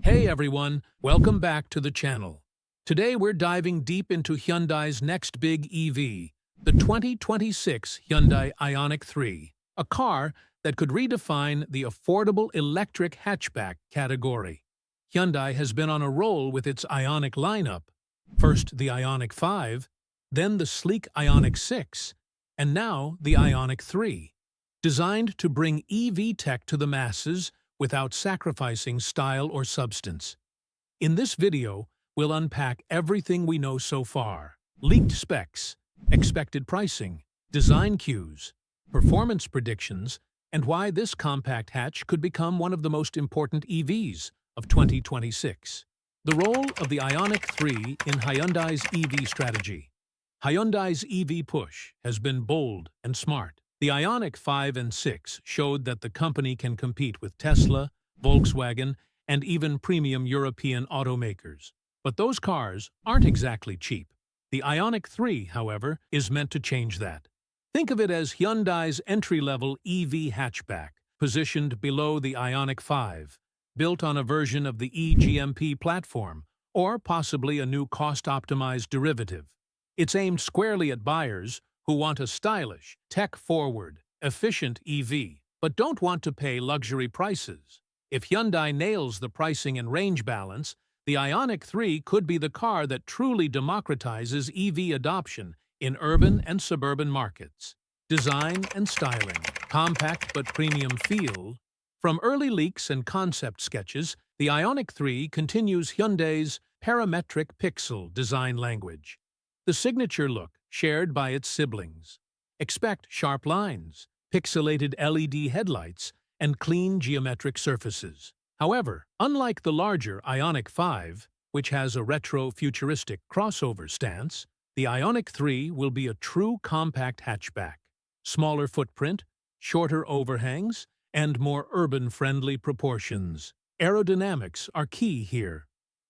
Hey everyone, welcome back to the channel. Today we're diving deep into Hyundai's next big EV, the 2026 Hyundai Ioniq 3, a car that could redefine the affordable electric hatchback category. Hyundai has been on a roll with its Ioniq lineup, first the Ioniq 5, then the sleek Ioniq 6, and now the Ioniq 3, designed to bring EV tech to the masses without sacrificing style or substance. In this video, we'll unpack everything we know so far: leaked specs, expected pricing, design cues, performance predictions, and why this compact hatch could become one of the most important EVs of 2026. The role of the Ioniq 3 in Hyundai's EV strategy. Hyundai's EV push has been bold and smart. The Ioniq 5 and 6 showed that the company can compete with Tesla, Volkswagen, and even premium European automakers. But those cars aren't exactly cheap. The Ioniq 3, however, is meant to change that. Think of it as Hyundai's entry-level EV hatchback, positioned below the Ioniq 5, built on a version of the E-GMP platform, or possibly a new cost-optimized derivative. It's aimed squarely at buyers who want a stylish, tech-forward, efficient EV, but don't want to pay luxury prices. If Hyundai nails the pricing and range balance, the Ioniq 3 could be the car that truly democratizes EV adoption in urban and suburban markets. Design and styling, compact but premium feel. From early leaks and concept sketches, the Ioniq 3 continues Hyundai's parametric pixel design language, the signature look shared by its siblings. Expect sharp lines, pixelated LED headlights, and clean geometric surfaces. However, unlike the larger Ioniq 5, which has a retro-futuristic crossover stance, the Ioniq 3 will be a true compact hatchback. Smaller footprint, shorter overhangs, and more urban-friendly proportions. Aerodynamics are key here.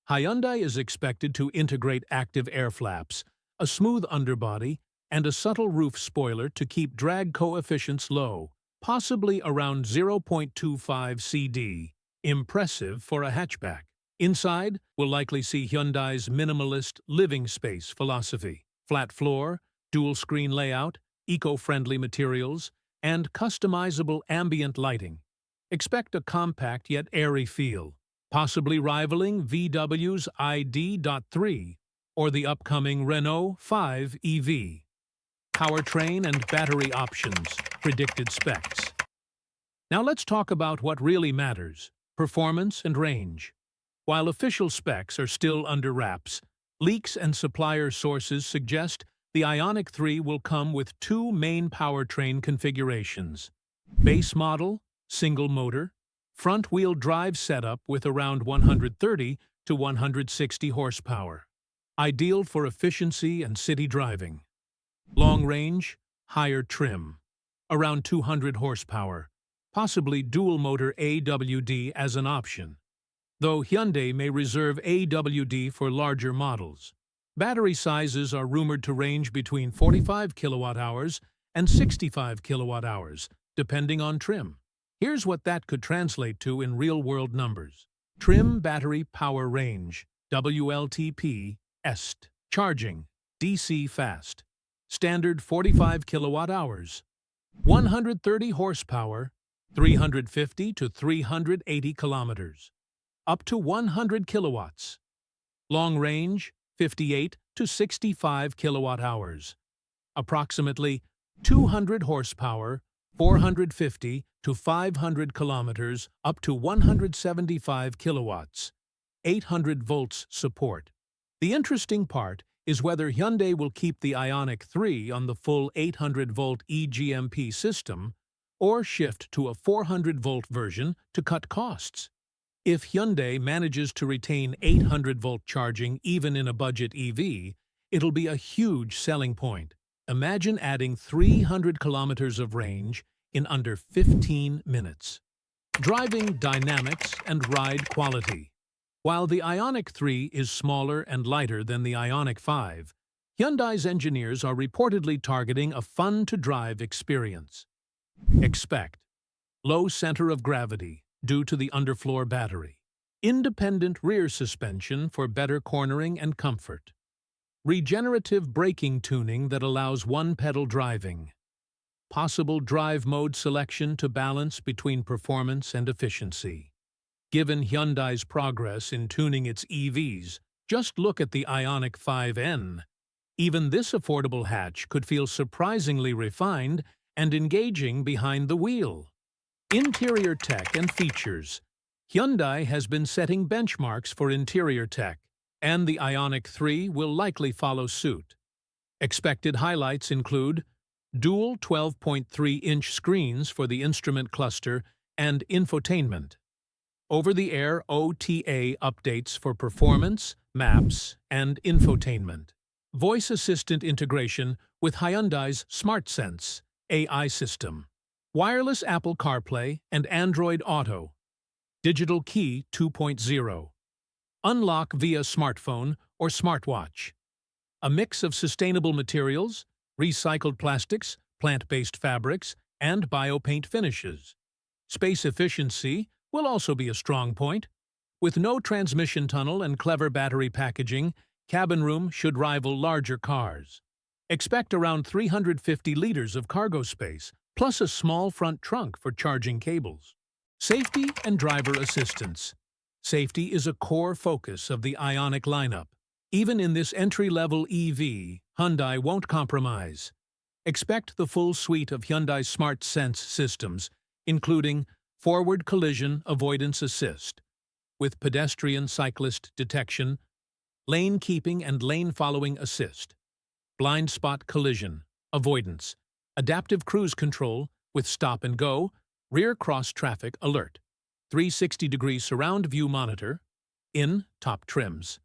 Hyundai is expected to integrate active air flaps, a smooth underbody, and a subtle roof spoiler to keep drag coefficients low, possibly around 0.25 CD. Impressive for a hatchback. Inside, we'll likely see Hyundai's minimalist living space philosophy: flat floor, dual-screen layout, eco-friendly materials, and customizable ambient lighting. Expect a compact yet airy feel, possibly rivaling VW's ID.3 or the upcoming Renault 5 EV. Powertrain and battery options, predicted specs. Now let's talk about what really matters: performance and range. While official specs are still under wraps, leaks and supplier sources suggest the Ioniq 3 will come with two main powertrain configurations: base model, single motor, front-wheel drive setup with around 130 to 160 horsepower. Ideal for efficiency and city driving. Long range, higher trim, around 200 horsepower, possibly dual-motor AWD as an option, though Hyundai may reserve AWD for larger models. Battery sizes are rumored to range between 45 kilowatt-hours and 65 kilowatt-hours, depending on trim. Here's what that could translate to in real-world numbers. Trim battery power range, WLTP, EST. Charging, DC fast. Standard 45 kilowatt-hours. 130 horsepower, 350 to 380 kilometers. Up to 100 kilowatts. Long range, 58 to 65 kilowatt-hours. Approximately 200 horsepower, 450 to 500 kilometers, up to 175 kilowatts. 800 volts support. The interesting part is whether Hyundai will keep the Ioniq 3 on the full 800-volt E-GMP system or shift to a 400-volt version to cut costs. If Hyundai manages to retain 800-volt charging even in a budget EV, it'll be a huge selling point. Imagine adding 300 kilometers of range in under 15 minutes. Driving dynamics and ride quality. While the Ioniq 3 is smaller and lighter than the Ioniq 5, Hyundai's engineers are reportedly targeting a fun-to-drive experience. Expect low center of gravity due to the underfloor battery. independent rear suspension for better cornering and comfort, regenerative braking tuning that allows one-pedal driving, possible drive mode selection to balance between performance and efficiency. Given Hyundai's progress in tuning its EVs, just look at the Ioniq 5N. Even this affordable hatch could feel surprisingly refined and engaging behind the wheel. Interior tech and features. Hyundai has been setting benchmarks for interior tech, and the Ioniq 3 will likely follow suit. Expected highlights include dual 12.3-inch screens for the instrument cluster and infotainment, over-the-air OTA updates for performance, maps, and infotainment, voice assistant integration with Hyundai's SmartSense AI system, wireless Apple CarPlay and Android Auto, digital key 2.0, unlock via smartphone or smartwatch, a mix of sustainable materials, recycled plastics, plant-based fabrics, and biopaint finishes. Space efficiency will also be a strong point. With no transmission tunnel and clever battery packaging, cabin room should rival larger cars. Expect around 350 liters of cargo space, plus a small front trunk for charging cables. Safety and driver assistance. Safety is a core focus of the Ioniq lineup. Even in this entry-level EV, Hyundai won't compromise. Expect the full suite of Hyundai SmartSense systems, including forward collision avoidance assist, with pedestrian cyclist detection, lane keeping and lane following assist, blind spot collision avoidance, adaptive cruise control with stop and go, rear cross traffic alert, 360-degree surround view monitor, top trims.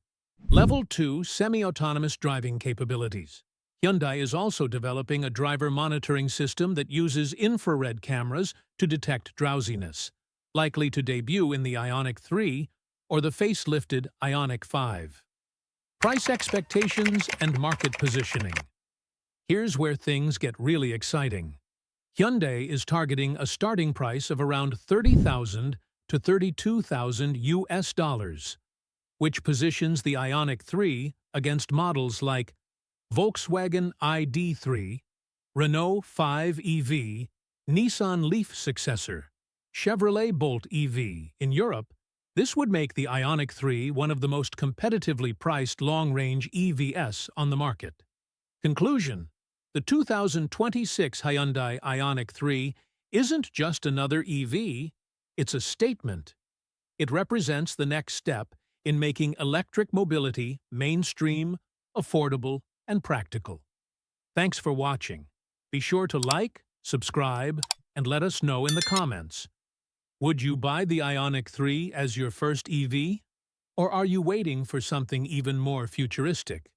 Level 2 semi-autonomous driving capabilities. Hyundai is also developing a driver monitoring system that uses infrared cameras to detect drowsiness, likely to debut in the Ioniq 3 or the facelifted Ioniq 5. Price expectations and market positioning. Here's where things get really exciting. Hyundai is targeting a starting price of around $30,000 to $32,000, which positions the Ioniq 3 against models like Volkswagen ID.3, Renault 5 EV, Nissan Leaf successor, Chevrolet Bolt EV. In Europe, this would make the Ioniq 3 one of the most competitively priced long-range EVs on the market. Conclusion: the 2026 Hyundai Ioniq 3 isn't just another EV, it's a statement. It represents the next step in making electric mobility mainstream, affordable, and practical. Thanks for watching. Be sure to like, subscribe, and let us know in the comments. Would you buy the Ioniq 3 as your first EV? Or are you waiting for something even more futuristic?